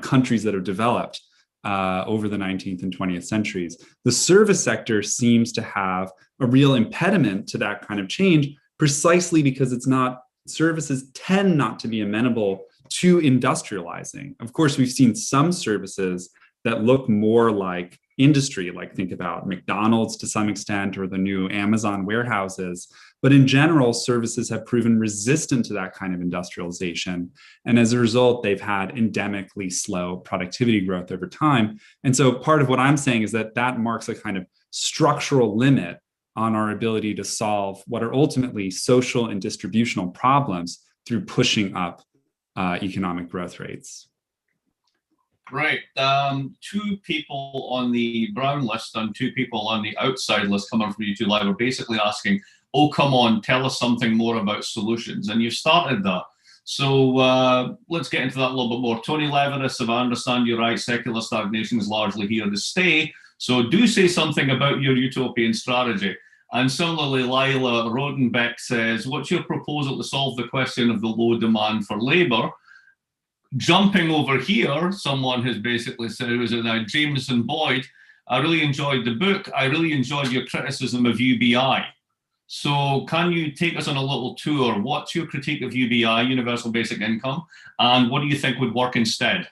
countries that are developed over the 19th and 20th centuries. The service sector seems to have a real impediment to that kind of change, precisely because services tend not to be amenable to industrializing. Of course, we've seen some services that look more like industry, like think about McDonald's to some extent, or the new Amazon warehouses. But in general, services have proven resistant to that kind of industrialization. And as a result, they've had endemically slow productivity growth over time. And so part of what I'm saying is that marks a kind of structural limit on our ability to solve what are ultimately social and distributional problems through pushing up economic growth rates. Right. 2 people on the brown list and 2 people on the outside list coming from YouTube Live are basically asking, oh, come on, tell us something more about solutions. And you've started that. So let's get into that a little bit more. Tony Leveris, if I understand you right, secular stagnation is largely here to stay. So do say something about your utopian strategy. And similarly, Lila Rodenbeck says, what's your proposal to solve the question of the low demand for labor? Jumping over here, someone has basically said, was it now Jameson Boyd? I really enjoyed the book. I really enjoyed your criticism of UBI. So can you take us on a little tour? What's your critique of UBI, Universal Basic Income, and what do you think would work instead?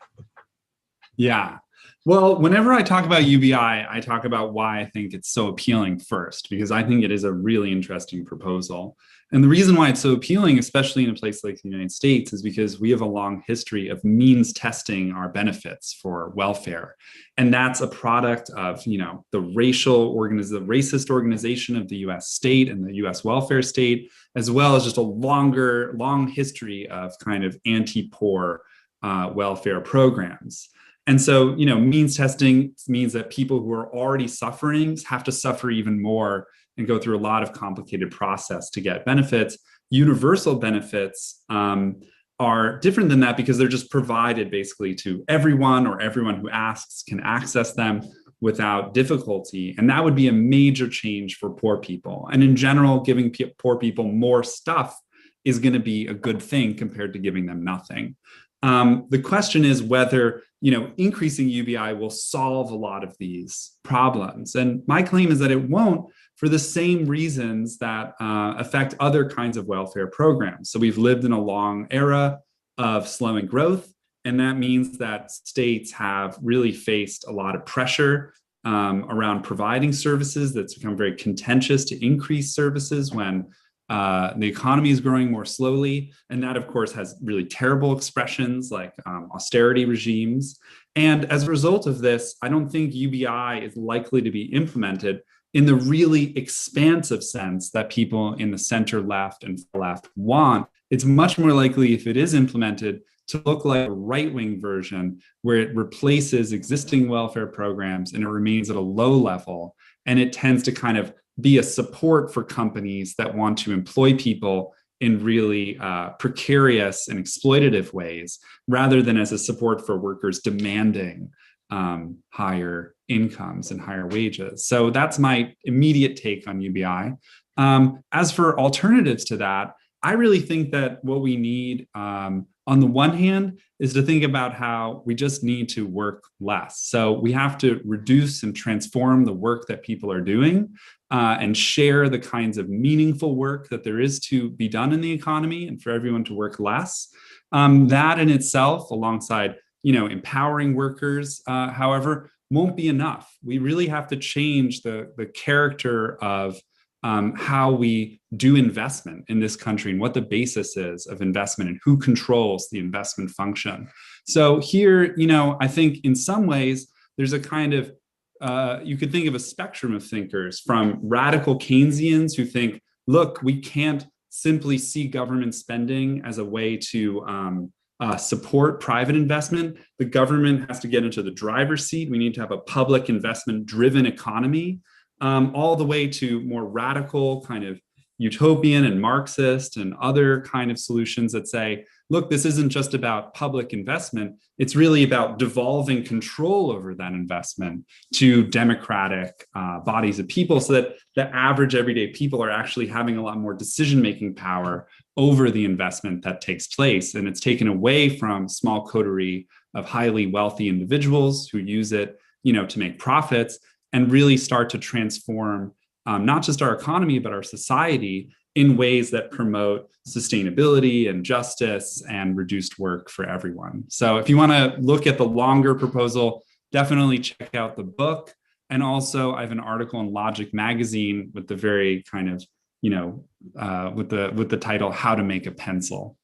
Yeah. Well, whenever I talk about UBI, I talk about why I think it's so appealing first, because I think it is a really interesting proposal. And the reason why it's so appealing, especially in a place like the United States, is because we have a long history of means testing our benefits for welfare. And that's a product of, the racist organization of the US state and the US welfare state, as well as just a long history of kind of anti-poor welfare programs. And so, means testing means that people who are already suffering have to suffer even more and go through a lot of complicated process to get benefits. Universal benefits are different than that because they're just provided basically to everyone, or everyone who asks can access them without difficulty. And that would be a major change for poor people. And in general, giving poor people more stuff is going to be a good thing compared to giving them nothing. The question is whether, increasing UBI will solve a lot of these problems. And my claim is that it won't, for the same reasons that affect other kinds of welfare programs. So we've lived in a long era of slowing growth, and that means that states have really faced a lot of pressure around providing services. That's become very contentious to increase services when the economy is growing more slowly. And that, of course, has really terrible expressions like austerity regimes. And as a result of this, I don't think UBI is likely to be implemented in the really expansive sense that people in the center left and left want. It's much more likely, if it is implemented, to look like a right-wing version where it replaces existing welfare programs and it remains at a low level. And it tends to kind of be a support for companies that want to employ people in really precarious and exploitative ways, rather than as a support for workers demanding higher incomes and higher wages. So that's my immediate take on UBI. As for alternatives to that, I really think that what we need, on the one hand, is to think about how we just need to work less. So we have to reduce and transform the work that people are doing and share the kinds of meaningful work that there is to be done in the economy, and for everyone to work less. That in itself, alongside empowering workers, however, won't be enough. We really have to change the character of how we do investment in this country and what the basis is of investment and who controls the investment function. So here, I think in some ways there's a kind of, you could think of a spectrum of thinkers, from radical Keynesians who think, look, we can't simply see government spending as a way to support private investment. The government has to get into the driver's seat. We need to have a public investment-driven economy. All the way to more radical kind of utopian and Marxist and other kind of solutions that say, look, this isn't just about public investment. It's really about devolving control over that investment to democratic bodies of people, so that the average everyday people are actually having a lot more decision-making power over the investment that takes place. And it's taken away from small coterie of highly wealthy individuals who use it, to make profits, and really start to transform not just our economy, but our society in ways that promote sustainability and justice and reduced work for everyone. So if you want to look at the longer proposal, definitely check out the book. And also I have an article in Logic magazine with the very kind of, with the title, How to Make a Pencil.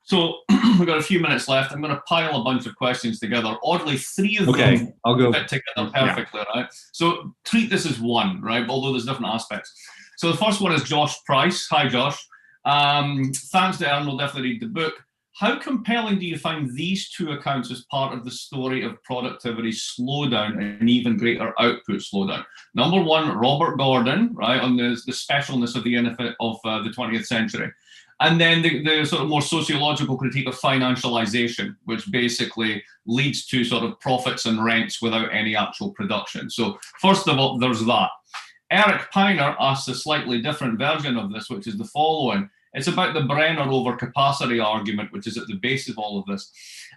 So we've got a few minutes left. I'm going to pile a bunch of questions together. Oddly, three of them I'll go fit together perfectly, right? So treat this as one, right? Although there's different aspects. So the first one is Josh Price. Hi, Josh. Thanks to Ern, we'll definitely read the book. How compelling do you find these two accounts as part of the story of productivity slowdown and even greater output slowdown? Number one, Robert Gordon, right, on the specialness of the 20th century. And then the sort of more sociological critique of financialization, which basically leads to sort of profits and rents without any actual production. So first of all, there's that. Eric Piner asks a slightly different version of this, which is the following. It's about the Brenner overcapacity argument, which is at the base of all of this.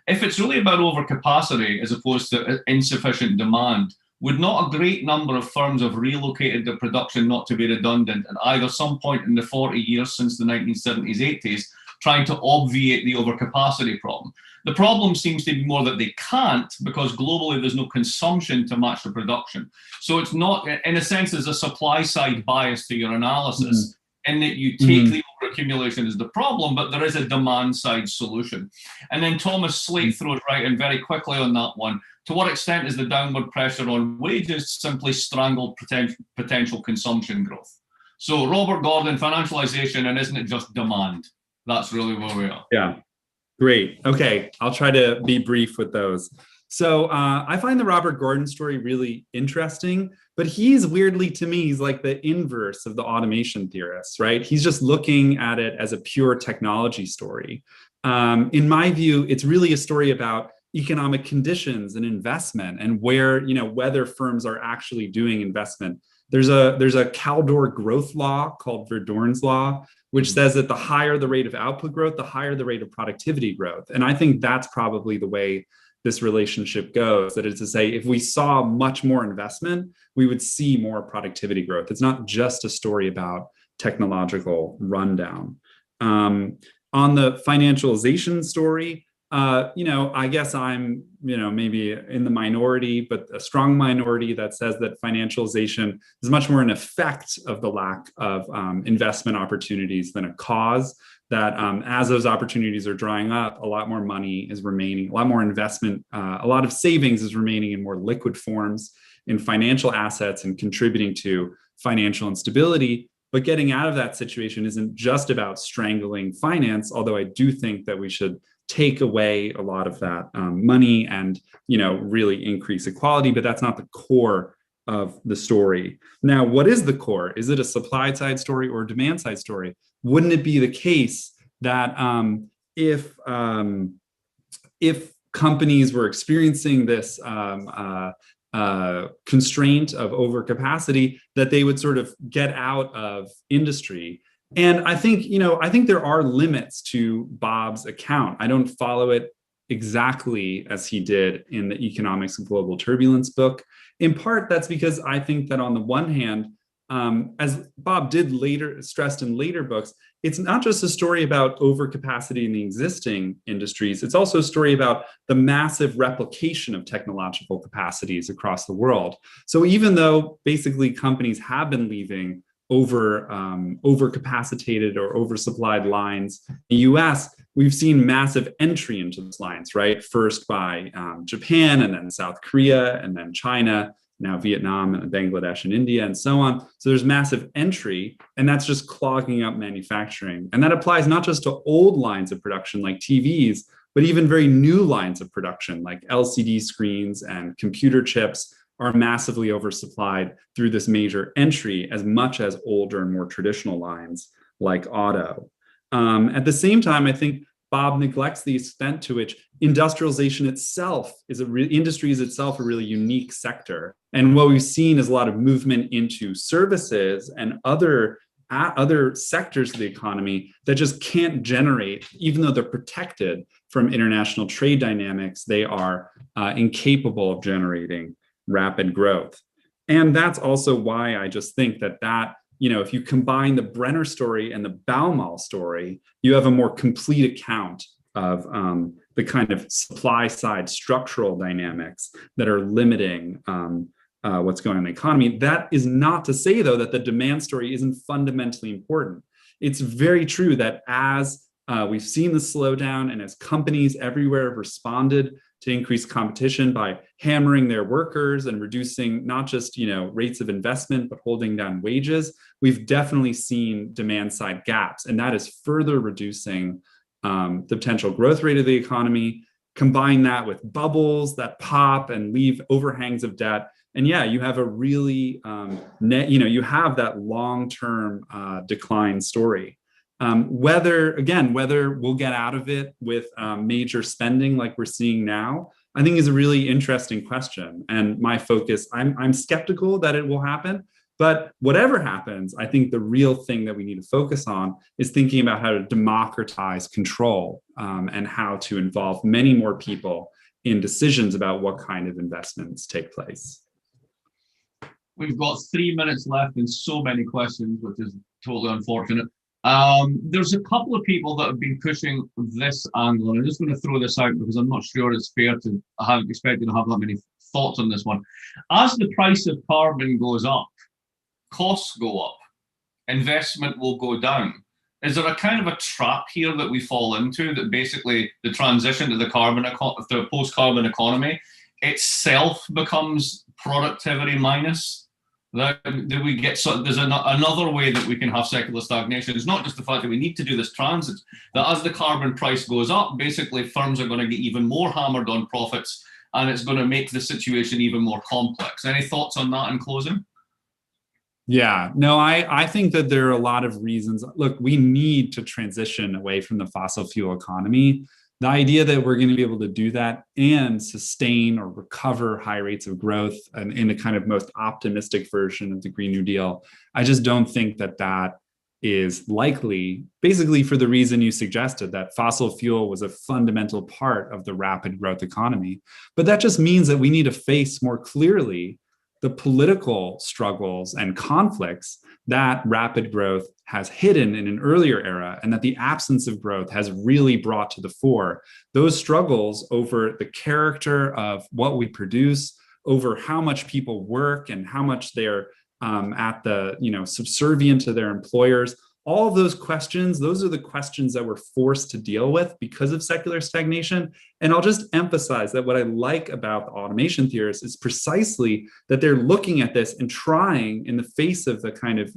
If it's really about overcapacity as opposed to insufficient demand, would not a great number of firms have relocated their production not to be redundant at either some point in the 40 years since the 1970s, 80s, trying to obviate the overcapacity problem? The problem seems to be more that they can't, because globally there's no consumption to match the production. So it's not, in a sense, there's a supply side bias to your analysis, in that you take the overaccumulation as the problem, but there is a demand side solution. And then Thomas Slate throws right in very quickly on that one. To what extent is the downward pressure on wages simply strangled potential consumption growth? So Robert Gordon, financialization, and isn't it just demand? That's really where we are. Yeah, great. Okay, I'll try to be brief with those. So I find the Robert Gordon story really interesting, but he's weirdly, to me, he's like the inverse of the automation theorists, right? He's just looking at it as a pure technology story. In my view, it's really a story about economic conditions and investment, and where, whether firms are actually doing investment. There's a Caldor growth law called Verdorn's law, which says that the higher the rate of output growth, the higher the rate of productivity growth. And I think that's probably the way this relationship goes. That is to say, if we saw much more investment, we would see more productivity growth. It's not just a story about technological rundown. On the financialization story, I guess I'm, maybe in the minority, but a strong minority that says that financialization is much more an effect of the lack of investment opportunities than a cause. That as those opportunities are drying up, a lot more money is remaining, a lot more investment, a lot of savings is remaining in more liquid forms in financial assets and contributing to financial instability. But getting out of that situation isn't just about strangling finance, although I do think that we should take away a lot of that money and, really increase equality, but that's not the core of the story. Now, what is the core? Is it a supply side story or a demand side story? Wouldn't it be the case that if companies were experiencing this constraint of overcapacity, that they would sort of get out of industry? And I think there are limits to Bob's account. I don't follow it exactly as he did in the Economics of Global Turbulence book. In part, that's because I think that on the one hand, as Bob did later, stressed in later books, it's not just a story about overcapacity in the existing industries. It's also a story about the massive replication of technological capacities across the world. So even though basically companies have been leaving overcapacitated or oversupplied lines in the US, we've seen massive entry into those lines, right? First by Japan, and then South Korea, and then China, now Vietnam and Bangladesh and India and so on. So there's massive entry, and that's just clogging up manufacturing. And that applies not just to old lines of production like TVs, but even very new lines of production like LCD screens and computer chips are massively oversupplied through this major entry, as much as older and more traditional lines like auto. At the same time, I think Bob neglects the extent to which industrialization itself is industry is itself a really unique sector. And what we've seen is a lot of movement into services and other sectors of the economy that just can't generate, even though they're protected from international trade dynamics, they are incapable of generating rapid growth. And that's also why I just think that if you combine the Brenner story and the Baumol story, you have a more complete account of the kind of supply side structural dynamics that are limiting what's going on in the economy. That is not to say, though, that the demand story isn't fundamentally important. It's very true that as we've seen the slowdown, and as companies everywhere have responded to increased competition by hammering their workers and reducing not just rates of investment, but holding down wages, we've definitely seen demand side gaps, and that is further reducing the potential growth rate of the economy. Combine that with bubbles that pop and leave overhangs of debt, and you have a really you have that long-term decline story. Whether we'll get out of it with major spending like we're seeing now, I think is a really interesting question. And my focus, I'm skeptical that it will happen, but whatever happens, I think the real thing that we need to focus on is thinking about how to democratize control and how to involve many more people in decisions about what kind of investments take place. We've got 3 minutes left and so many questions, which is totally unfortunate. There's a couple of people that have been pushing this angle, and I'm just going to throw this out because I'm not sure it's fair to have expected to have that many thoughts on this one. As the price of carbon goes up, costs go up, investment will go down. Is there a kind of a trap here that we fall into, that basically the transition to the post-carbon economy itself becomes productivity minus? That do we get? So there's another way that we can have secular stagnation. It's not just the fact that we need to do this transit, that as the carbon price goes up, basically firms are going to get even more hammered on profits, and it's going to make the situation even more complex. Any thoughts on that in closing? Yeah, no, I think that there are a lot of reasons. Look, we need to transition away from the fossil fuel economy. The idea that we're going to be able to do that and sustain or recover high rates of growth and in the kind of most optimistic version of the Green New Deal, I just don't think that that is likely, basically for the reason you suggested, that fossil fuel was a fundamental part of the rapid growth economy. But that just means that we need to face more clearly the political struggles and conflicts that rapid growth has hidden in an earlier era, and that the absence of growth has really brought to the fore. Those struggles over the character of what we produce, over how much people work and how much they're subservient to their employers. All of those questions, those are the questions that we're forced to deal with because of secular stagnation. And I'll just emphasize that what I like about the automation theorists is precisely that they're looking at this and trying, in the face of the kind of,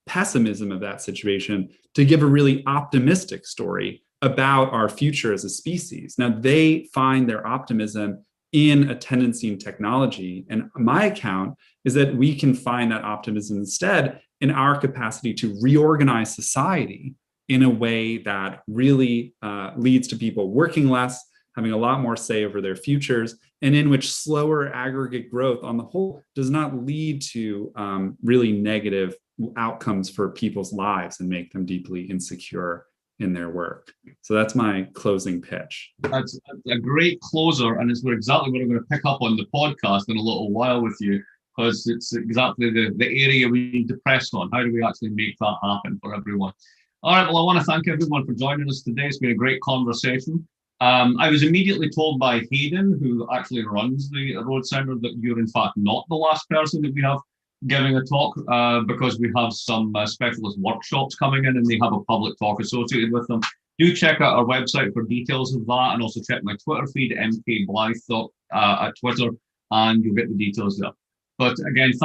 pessimism of that situation, to give a really optimistic story about our future as a species. Now, they find their optimism in a tendency in technology. And my account is that we can find that optimism instead in our capacity to reorganize society in a way that really leads to people working less, having a lot more say over their futures, and in which slower aggregate growth on the whole does not lead to really negative outcomes for people's lives and make them deeply insecure in their work. So that's my closing pitch. That's a great closer, and it's exactly what I'm going to pick up on the podcast in a little while with you, because it's exactly the area we need to press on. How do we actually make that happen for everyone? All right, well, I want to thank everyone for joining us today. It's been a great conversation. I was immediately told by Hayden, who actually runs the Rhodes Center, that you're in fact not the last person that we have giving a talk, because we have some specialist workshops coming in and they have a public talk associated with them. Do check out our website for details of that, and also check my Twitter feed, mkblythe at Twitter, and you'll get the details there. But again, thank